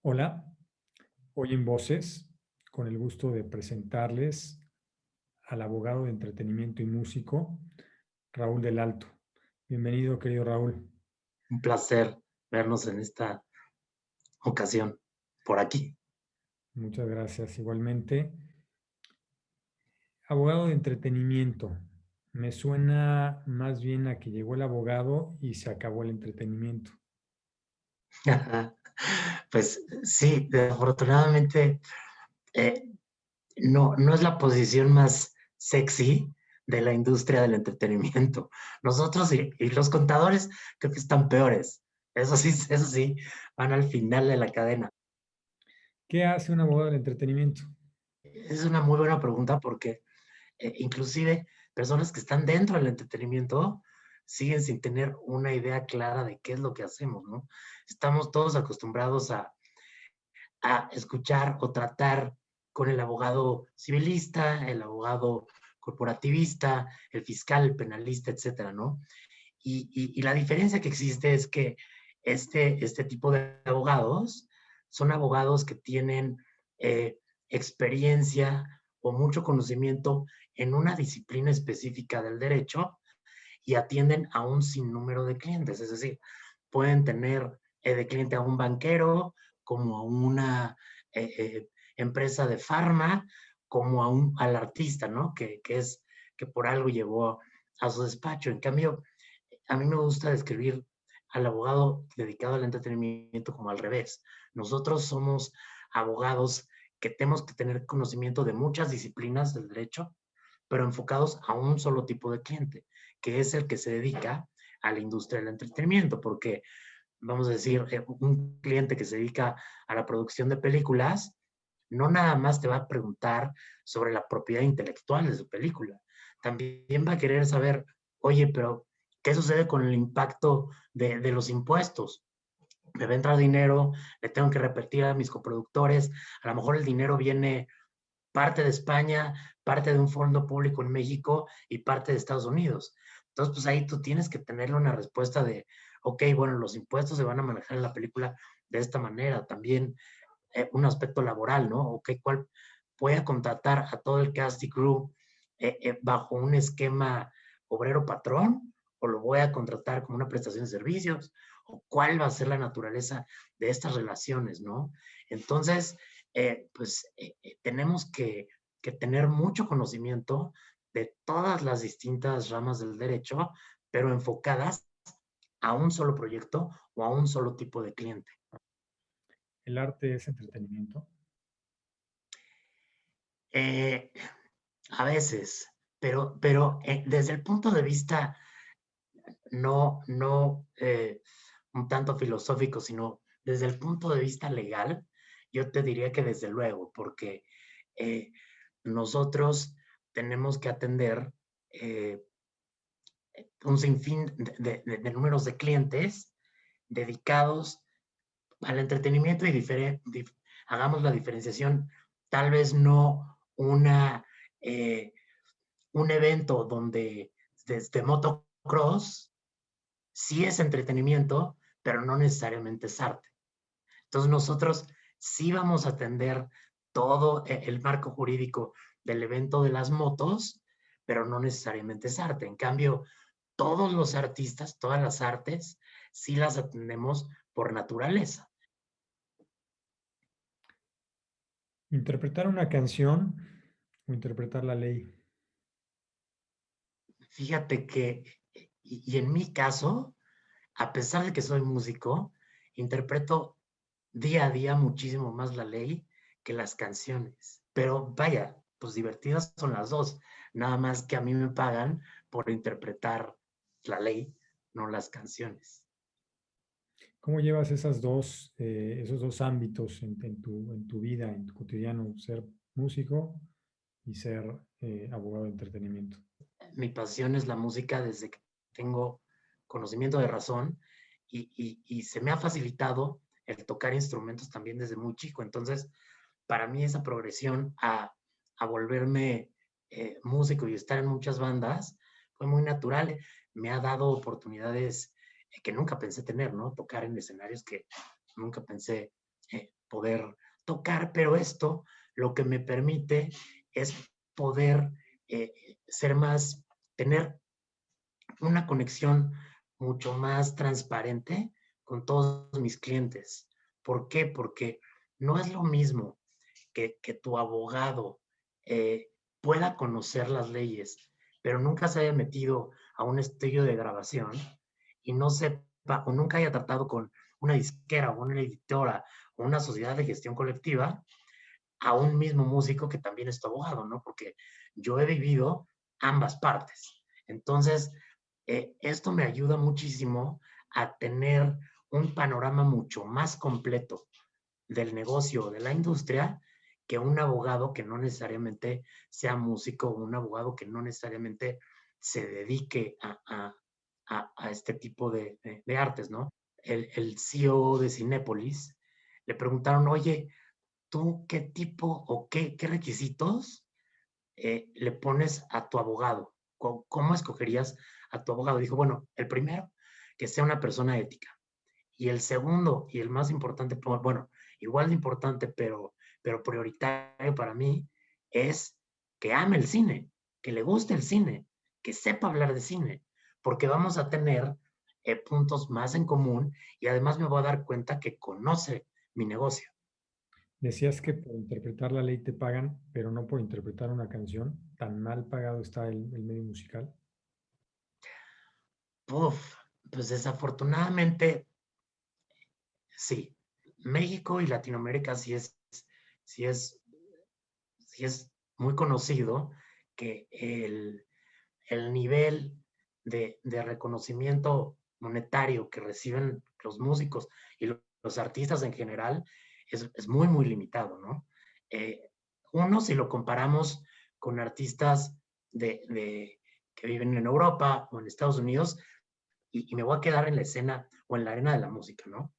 Hola, hoy en Voces, con el gusto de presentarles al abogado de entretenimiento y músico, Raúl del Alto. Bienvenido, querido Raúl. Un placer vernos en esta ocasión por aquí. Muchas gracias. Igualmente, abogado de entretenimiento. Me suena más bien a que llegó el abogado y se acabó el entretenimiento. Pues sí, desafortunadamente eh, no es la posición más sexy de la industria del entretenimiento. Nosotros y los contadores creo que están peores. Eso sí, van al final de la cadena. ¿Qué hace un abogado del entretenimiento? Es una muy buena pregunta porque inclusive personas que están dentro del entretenimiento siguen sin tener una idea clara de qué es lo que hacemos, ¿no? Estamos todos acostumbrados a escuchar o tratar con el abogado civilista, el abogado corporativista, el fiscal, el penalista, etcétera, ¿no? Y la diferencia que existe es que este tipo de abogados son abogados que tienen eh, experiencia o mucho conocimiento en una disciplina específica del derecho y atienden a un sinnúmero de clientes. Es decir, pueden tener de cliente a un banquero, como a una eh, eh, empresa de farma, como al artista, ¿no? Que por algo llegó a su despacho. En cambio, a mí me gusta describir al abogado dedicado al entretenimiento como al revés. Nosotros somos abogados que tenemos que tener conocimiento de muchas disciplinas del derecho, pero enfocados a un solo tipo de cliente, que es el que se dedica a la industria del entretenimiento, porque vamos a decir, un cliente que se dedica a la producción de películas, no nada más te va a preguntar sobre la propiedad intelectual de su película, también va a querer saber, oye, pero ¿qué sucede con el impacto de los impuestos? Me va a entrar dinero, le tengo que repetir a mis coproductores, a lo mejor el dinero viene parte de España, parte de un fondo público en México y parte de Estados Unidos. Entonces, pues ahí tú tienes que tenerle una respuesta de, ok, bueno, los impuestos se van a manejar en la película de esta manera. También un aspecto laboral, ¿no? Ok, ¿cuál voy a contratar a todo el cast y crew bajo un esquema obrero-patrón? ¿O lo voy a contratar como una prestación de servicios? ¿O cuál va a ser la naturaleza de estas relaciones, ¿no? Entonces, tenemos que tener mucho conocimiento de todas las distintas ramas del derecho, pero enfocadas a un solo proyecto o a un solo tipo de cliente. ¿El arte es entretenimiento? Eh, a veces, pero desde el punto de vista no un tanto filosófico, sino desde el punto de vista legal, yo te diría que desde luego, porque eh, nosotros tenemos que atender eh, un sinfín de números de clientes dedicados al entretenimiento y hagamos la diferenciación, tal vez no eh, un evento donde desde motocross sí es entretenimiento, pero no necesariamente es arte. Entonces nosotros sí vamos a atender todo el marco jurídico del evento de las motos, pero no necesariamente es arte. En cambio, todos los artistas, todas las artes, sí las atendemos por naturaleza. ¿Interpretar una canción o interpretar la ley? Fíjate que, y en mi caso, a pesar de que soy músico, interpreto día a día muchísimo más la ley que las canciones. Pero vaya, pues divertidas son las dos. Nada más que a mí me pagan por interpretar la ley, no las canciones. ¿Cómo llevas esos dos ámbitos en tu vida, en tu cotidiano, ser músico y ser abogado de entretenimiento? Mi pasión es la música desde que tengo conocimiento de razón y se me ha facilitado el tocar instrumentos también desde muy chico. Entonces, para mí esa progresión a volverme músico y estar en muchas bandas fue muy natural. Me ha dado oportunidades que nunca pensé tener, ¿no? Tocar en escenarios que nunca pensé poder tocar, pero esto lo que me permite es poder ser más, tener una conexión mucho más transparente con todos mis clientes. ¿Por qué? Porque no es lo mismo que tu abogado pueda conocer las leyes, pero nunca se haya metido a un estudio de grabación y no sepa o nunca haya tratado con una disquera o una editora o una sociedad de gestión colectiva, a un mismo músico que también es tu abogado, ¿no? Porque yo he vivido ambas partes. Entonces, esto me ayuda muchísimo a tener un panorama mucho más completo del negocio, de la industria, que un abogado que no necesariamente sea músico o un abogado que no necesariamente se dedique a este tipo de artes, ¿no? El CEO de Cinépolis le preguntaron, oye, ¿tú qué tipo o qué requisitos le pones a tu abogado? ¿Cómo escogerías a tu abogado? Dijo, bueno, el primero, que sea una persona ética. Y el segundo, y el más importante, bueno, igual de importante, pero prioritario para mí, es que ame el cine, que le guste el cine, que sepa hablar de cine, porque vamos a tener puntos más en común y además me voy a dar cuenta que conoce mi negocio. Decías que por interpretar la ley te pagan, pero no por interpretar una canción. ¿Tan mal pagado está el medio musical? Uf, pues desafortunadamente, sí. México y Latinoamérica sí es, sí es muy conocido que el nivel de reconocimiento monetario que reciben los músicos y los artistas en general es muy, muy limitado, ¿no? Eh, uno, si lo comparamos con artistas que viven en Europa o en Estados Unidos, y me voy a quedar en la escena o en la arena de la música, ¿no?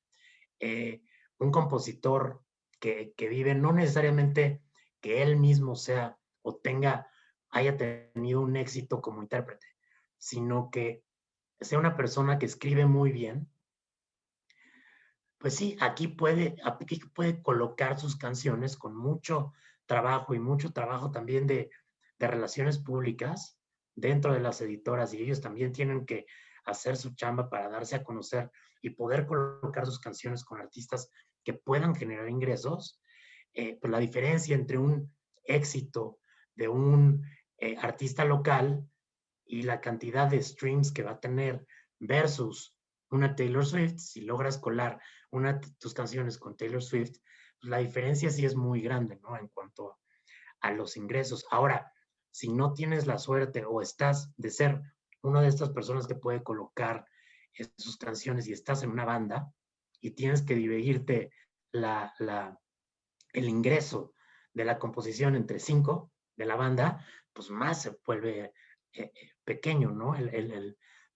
Eh, un compositor que vive no necesariamente que él mismo sea o haya tenido un éxito como intérprete, sino que sea una persona que escribe muy bien, pues sí, aquí puede colocar sus canciones con mucho trabajo y mucho trabajo también de relaciones públicas dentro de las editoras y ellos también tienen que hacer su chamba para darse a conocer y poder colocar sus canciones con artistas que puedan generar ingresos. Pues la diferencia entre un éxito de un artista local y la cantidad de streams que va a tener versus una Taylor Swift, si logras colar tus canciones con Taylor Swift, pues la diferencia sí es muy grande, ¿no? En cuanto a los ingresos. Ahora, si no tienes la suerte o estás de ser una de estas personas que puede colocar sus canciones y estás en una banda y tienes que dividirte la, la, el ingreso de la composición entre 5 de la banda, pues más se vuelve pequeño, ¿no?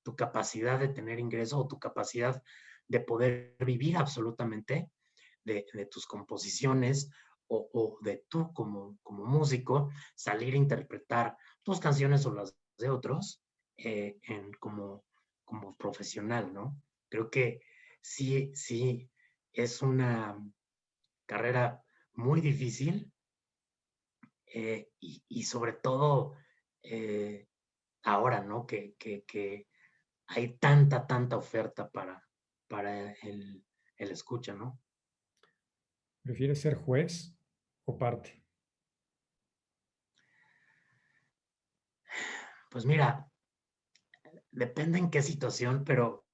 Tu capacidad de tener ingreso o tu capacidad de poder vivir absolutamente de tus composiciones o de tú como músico, salir a interpretar tus canciones o las de otros como profesional, ¿no? Creo que sí es una carrera muy difícil y sobre todo ahora, ¿no? Que hay tanta oferta para el escucha, ¿no? ¿Prefieres ser juez o parte? Pues mira, depende en qué situación, pero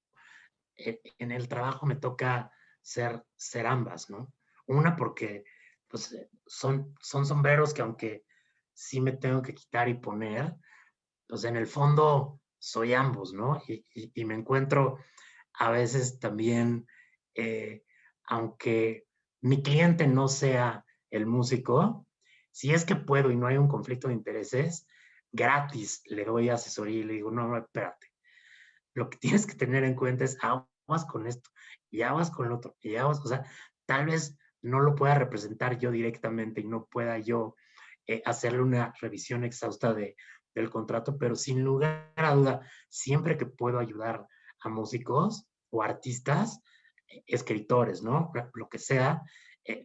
en el trabajo me toca ser ambas, ¿no? Una porque pues, son sombreros que aunque sí me tengo que quitar y poner, pues en el fondo soy ambos, ¿no? Y me encuentro a veces también, eh, aunque mi cliente no sea el músico, si es que puedo y no hay un conflicto de intereses, gratis le doy asesoría y le digo, no, espérate, lo que tienes que tener en cuenta es aguas con esto y aguas con el otro y aguas, o sea, tal vez no lo pueda representar yo directamente y no pueda yo hacerle una revisión exhausta del contrato, pero sin lugar a duda, siempre que puedo ayudar a músicos o artistas, escritores, ¿no? Lo que sea,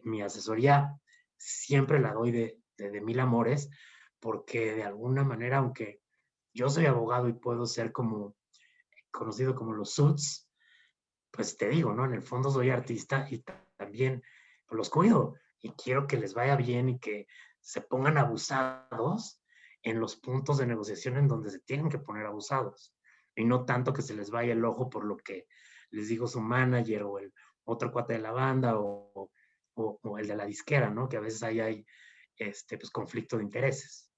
mi asesoría siempre la doy de mil amores, porque de alguna manera, aunque yo soy abogado y puedo ser como conocido como los suits, pues te digo, ¿no? En el fondo soy artista y también los cuido y quiero que les vaya bien y que se pongan abusados en los puntos de negociación en donde se tienen que poner abusados y no tanto que se les vaya el ojo por lo que les digo su manager o el otro cuate de la banda o el de la disquera, ¿no? Que a veces ahí hay pues, conflicto de intereses.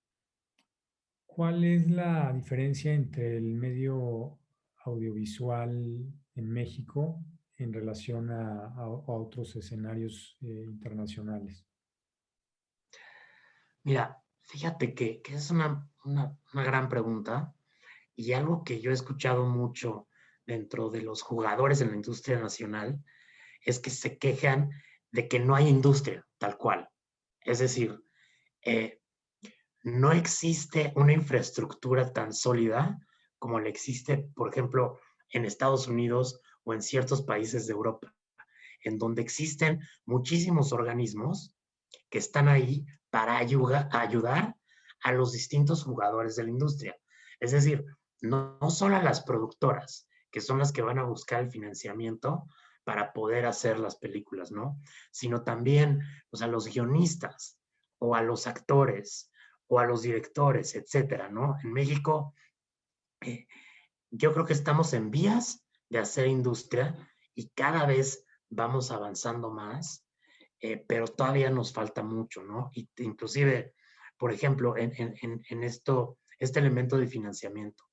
¿Cuál es la diferencia entre el medio audiovisual en México en relación a otros escenarios internacionales? Mira, fíjate que es una gran pregunta y algo que yo he escuchado mucho dentro de los jugadores en la industria nacional es que se quejan de que no hay industria tal cual. Es decir, eh, no existe una infraestructura tan sólida como la existe, por ejemplo, en Estados Unidos o en ciertos países de Europa, en donde existen muchísimos organismos que están ahí para ayudar a los distintos jugadores de la industria. Es decir, no solo a las productoras, que son las que van a buscar el financiamiento para poder hacer las películas, ¿no? Sino también pues, a los guionistas o a los actores o a los directores, etcétera, ¿no? En México, eh, yo creo que estamos en vías de hacer industria y cada vez vamos avanzando más, pero todavía nos falta mucho, ¿no? Y inclusive, por ejemplo, en este elemento de financiamiento.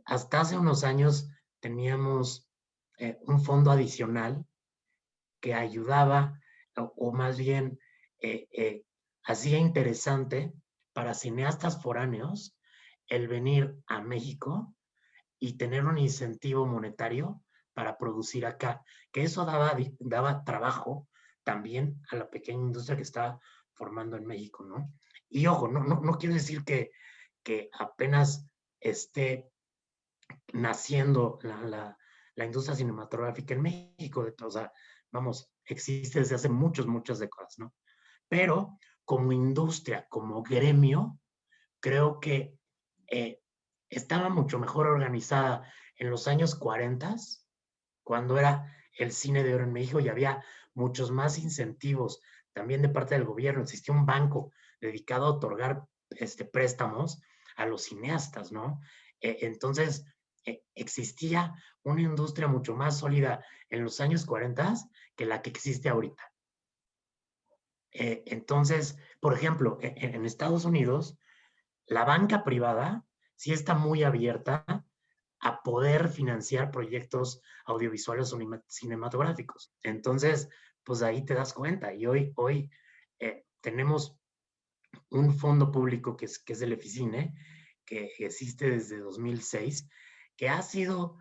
Hasta hace unos años teníamos un fondo adicional que ayudaba, o más bien hacía interesante para cineastas foráneos el venir a México y tener un incentivo monetario para producir acá, que eso daba trabajo también a la pequeña industria que estaba formando en México, ¿no? Y ojo, no quiero decir que apenas esté naciendo la industria cinematográfica en México, o sea, vamos, existe desde hace muchas décadas, ¿no? Pero como industria, como gremio, creo que eh, estaba mucho mejor organizada en los años 40, cuando era el cine de oro en México y había muchos más incentivos también de parte del gobierno. Existía un banco dedicado a otorgar préstamos a los cineastas, ¿no? Entonces, existía una industria mucho más sólida en los años 40 que la que existe ahorita. Entonces, por ejemplo, en Estados Unidos, la banca privada sí está muy abierta a poder financiar proyectos audiovisuales o cinematográficos. Entonces, pues ahí te das cuenta. Y hoy tenemos un fondo público que es el EFICINE, que existe desde 2006, que ha sido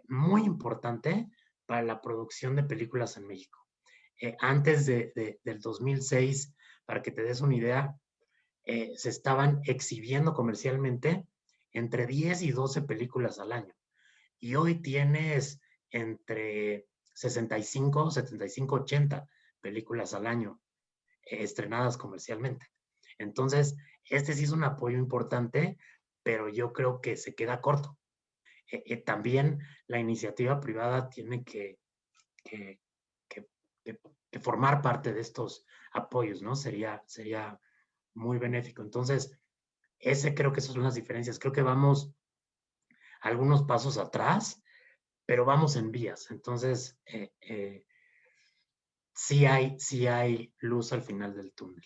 muy importante para la producción de películas en México. Antes del 2006, para que te des una idea, se estaban exhibiendo comercialmente entre 10 y 12 películas al año. Y hoy tienes entre 65, 75, 80 películas al año estrenadas comercialmente. Entonces, este sí es un apoyo importante, pero yo creo que se queda corto. También la iniciativa privada tiene que, que, que formar parte de estos apoyos, ¿no? Sería muy benéfico. Entonces, creo que esas son las diferencias. Creo que vamos algunos pasos atrás, pero vamos en vías. Entonces, sí hay luz al final del túnel.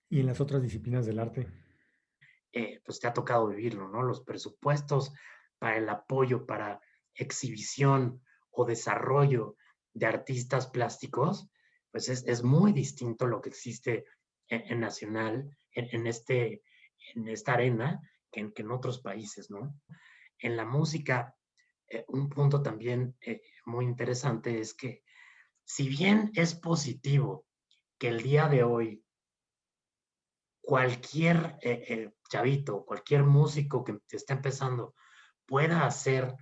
¿Y en las otras disciplinas del arte? Pues te ha tocado vivirlo, ¿no? Los presupuestos para el apoyo, para exhibición o desarrollo de artistas plásticos, pues es muy distinto lo que existe en Nacional, en esta arena, que en otros países, ¿no? En la música, un punto también muy interesante es que si bien es positivo que el día de hoy cualquier chavito, cualquier músico que está empezando pueda hacer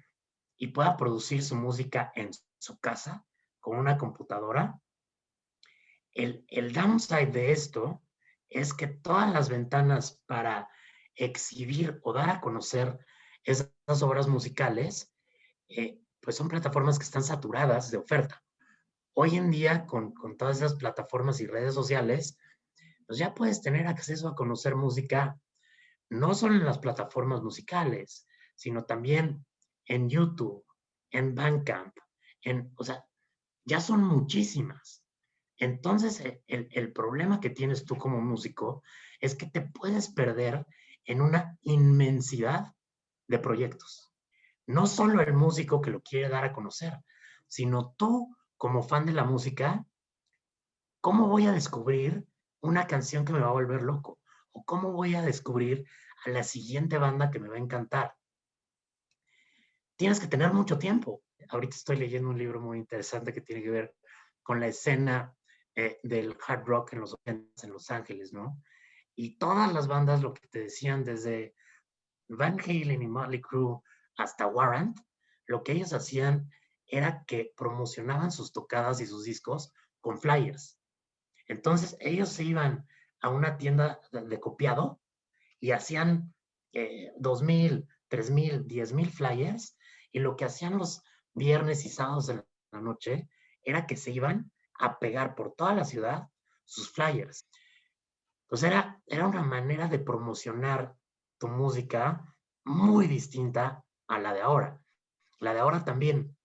y pueda producir su música en su casa con una computadora, El downside de esto es que todas las ventanas para exhibir o dar a conocer esas obras musicales, pues son plataformas que están saturadas de oferta. Hoy en día, con todas esas plataformas y redes sociales, pues ya puedes tener acceso a conocer música no solo en las plataformas musicales, sino también en YouTube, en Bandcamp, o sea, ya son muchísimas. Entonces, el problema que tienes tú como músico es que te puedes perder en una inmensidad de proyectos. No solo el músico que lo quiere dar a conocer, sino tú como fan de la música, ¿cómo voy a descubrir una canción que me va a volver loco? ¿O cómo voy a descubrir a la siguiente banda que me va a encantar? Tienes que tener mucho tiempo. Ahorita estoy leyendo un libro muy interesante que tiene que ver con la escena del hard rock en los 80 en Los Ángeles, ¿no? Y todas las bandas, lo que te decían, desde Van Halen y Motley Crue hasta Warrant, lo que ellos hacían era que promocionaban sus tocadas y sus discos con flyers. Entonces ellos se iban a una tienda de copiado y hacían 2,000, 3,000, 10,000 flyers, y lo que hacían los viernes y sábados de la noche era que se iban a pegar por toda la ciudad sus flyers. Pues era una manera de promocionar tu música muy distinta a la de ahora. La de ahora también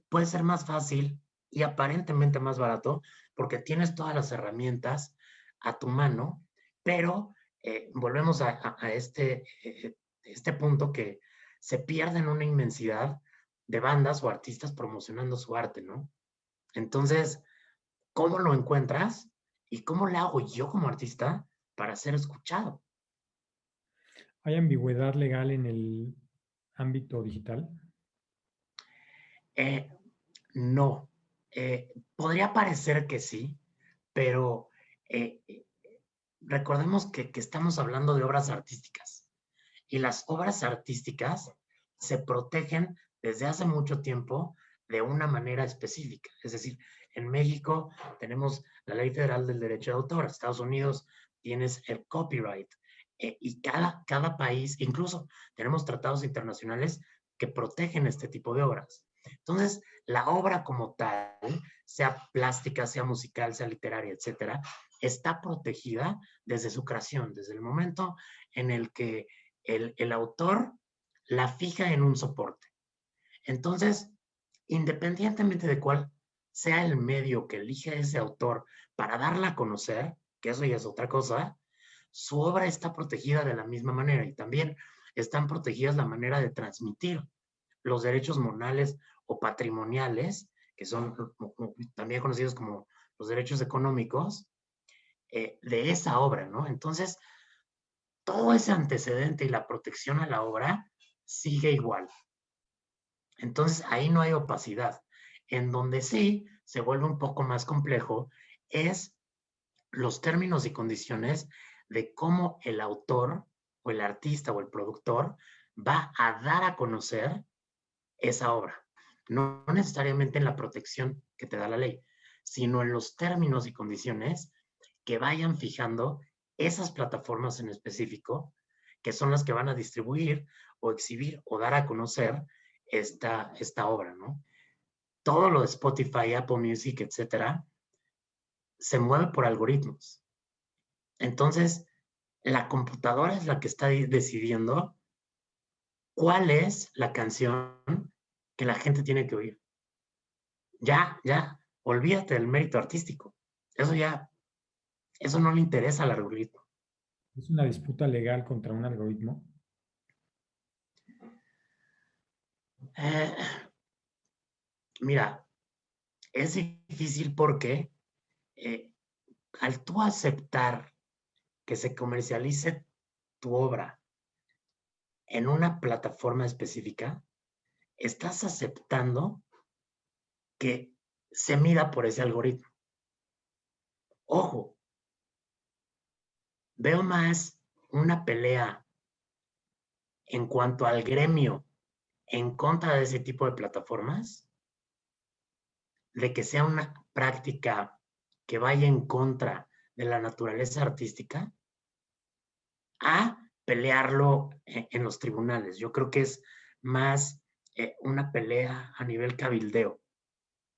puede ser más fácil y aparentemente más barato porque tienes todas las herramientas a tu mano, pero volvemos a este punto que se pierde en una inmensidad de bandas o artistas promocionando su arte, ¿no? Entonces, ¿cómo lo encuentras y cómo le hago yo como artista para ser escuchado? ¿Hay ambigüedad legal en el ámbito digital? Eh, no. Podría parecer que sí, pero eh, recordemos que estamos hablando de obras artísticas y las obras artísticas se protegen desde hace mucho tiempo de una manera específica. Es decir, en México tenemos la Ley Federal del Derecho de Autor, en Estados Unidos tienes el copyright, y cada país, incluso tenemos tratados internacionales que protegen este tipo de obras. Entonces, la obra como tal, sea plástica, sea musical, sea literaria, etcétera, está protegida desde su creación, desde el momento en el que el autor la fija en un soporte. Entonces, independientemente de cuál sea el medio que elige ese autor para darla a conocer, que eso ya es otra cosa, su obra está protegida de la misma manera y también están protegidas la manera de transmitir los derechos morales o patrimoniales, que son también conocidos como los derechos económicos, de esa obra, ¿no? Entonces, todo ese antecedente y la protección a la obra sigue igual. Entonces, ahí no hay opacidad. En donde sí se vuelve un poco más complejo es los términos y condiciones de cómo el autor o el artista o el productor va a dar a conocer esa obra. No necesariamente en la protección que te da la ley, sino en los términos y condiciones que vayan fijando esas plataformas en específico, que son las que van a distribuir o exhibir o dar a conocer esta obra, ¿no? Todo lo de Spotify, Apple Music, etcétera, se mueve por algoritmos. Entonces, la computadora es la que está decidiendo cuál es la canción que la gente tiene que oír. Ya, olvídate del mérito artístico. Eso no le interesa al algoritmo. ¿Es una disputa legal contra un algoritmo? Eh, Mira, es difícil porque eh, al tú aceptar que se comercialice tu obra en una plataforma específica, estás aceptando que se mida por ese algoritmo. Ojo, veo más una pelea en cuanto al gremio en contra de ese tipo de plataformas de que sea una práctica que vaya en contra de la naturaleza artística a pelearlo en los tribunales. Yo creo que es más una pelea a nivel cabildeo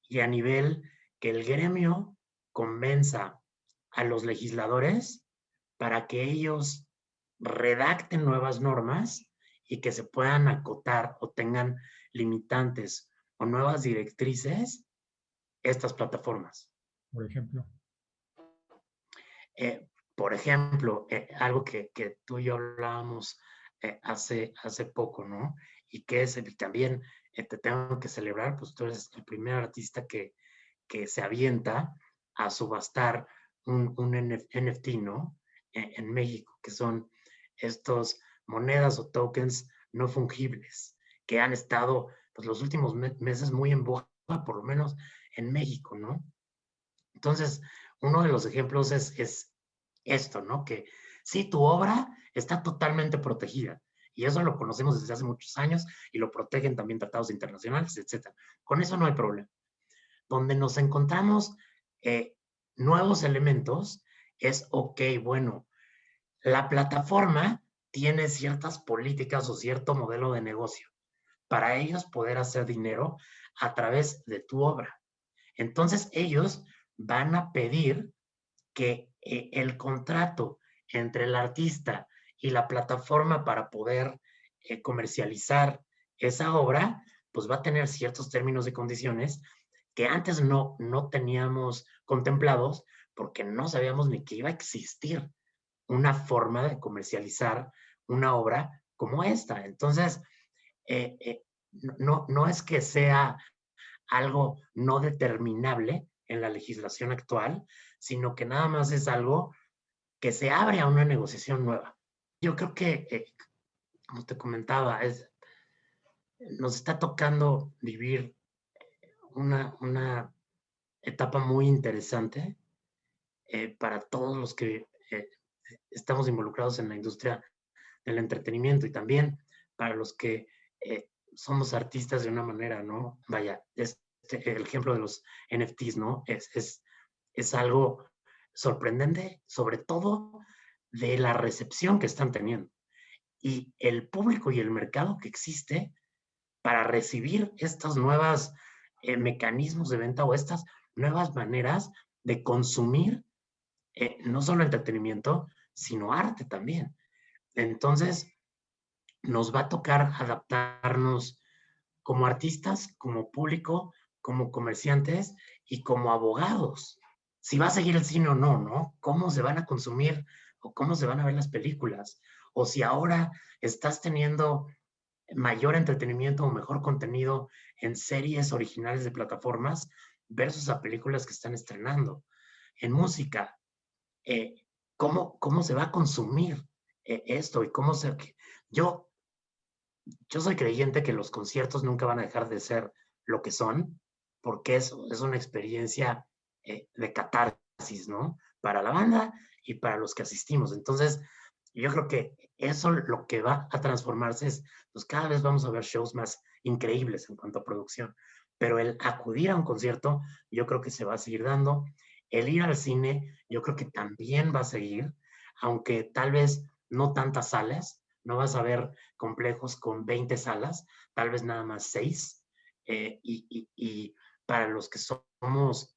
y a nivel que el gremio convenza a los legisladores para que ellos redacten nuevas normas y que se puedan acotar o tengan limitantes o nuevas directrices estas plataformas. Por ejemplo. Por ejemplo, algo que tú y yo hablábamos hace poco, ¿no? Y que es, y también te tengo que celebrar, pues tú eres el primer artista que se avienta a subastar un NFT, ¿no? En México, que son estos monedas o tokens no fungibles, que han estado pues, los últimos meses muy en boga, por lo menos en México, ¿no? Entonces, uno de los ejemplos es esto, ¿no? Que sí, tu obra está totalmente protegida. Y eso lo conocemos desde hace muchos años y lo protegen también tratados internacionales, etc. Con eso no hay problema. Donde nos encontramos nuevos elementos es, ok, bueno, la plataforma tiene ciertas políticas o cierto modelo de negocio para ellos poder hacer dinero a través de tu obra. Entonces ellos van a pedir que el contrato entre el artista y la plataforma para poder comercializar esa obra, pues va a tener ciertos términos y condiciones que antes no teníamos contemplados porque no sabíamos ni que iba a existir una forma de comercializar una obra como esta. Entonces, no es que sea algo no determinable en la legislación actual, sino que nada más es algo que se abre a una negociación nueva. Yo creo que, como te comentaba, nos está tocando vivir una etapa muy interesante para todos los que estamos involucrados en la industria del entretenimiento y también para los que somos artistas de una manera, ¿no? Vaya, el ejemplo de los NFTs, ¿no? Es algo sorprendente, sobre todo de la recepción que están teniendo y el público y el mercado que existe para recibir estos nuevos mecanismos de venta o estas nuevas maneras de consumir no solo entretenimiento, sino arte también. Entonces, nos va a tocar adaptarnos como artistas, como público, como comerciantes y como abogados. Si va a seguir el cine o no, ¿no? ¿Cómo se van a consumir o cómo se van a ver las películas? O si ahora estás teniendo mayor entretenimiento o mejor contenido en series originales de plataformas versus a películas que están estrenando. En música, ¿cómo se va a consumir esto? Y cómo se... Yo yo soy creyente que los conciertos nunca van a dejar de ser lo que son, porque es una experiencia de catarsis, ¿no? Para la banda y para los que asistimos. Entonces, yo creo que eso lo que va a transformarse es, pues cada vez vamos a ver shows más increíbles en cuanto a producción, pero el acudir a un concierto, yo creo que se va a seguir dando. El ir al cine, yo creo que también va a seguir, aunque tal vez no tantas salas, no vas a ver complejos con 20 salas, tal vez nada más 6. Y para los que somos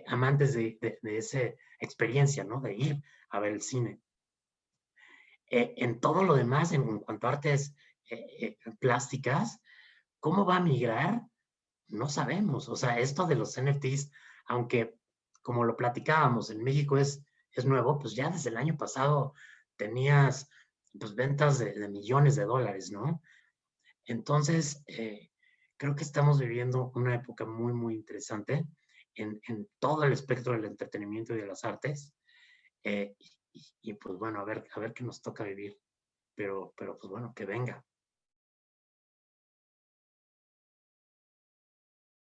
amantes de esa experiencia, ¿no? De ir a ver el cine. En todo lo demás, en cuanto a artes plásticas, ¿cómo va a migrar? No sabemos. O sea, esto de los NFTs, aunque como lo platicábamos, en México es nuevo, pues ya desde el año pasado tenías pues, ventas de millones de dólares, ¿no? Entonces, creo que estamos viviendo una época muy, muy interesante en todo el espectro del entretenimiento y de las artes. Y pues bueno, a ver qué nos toca vivir. Pero pues bueno, que venga.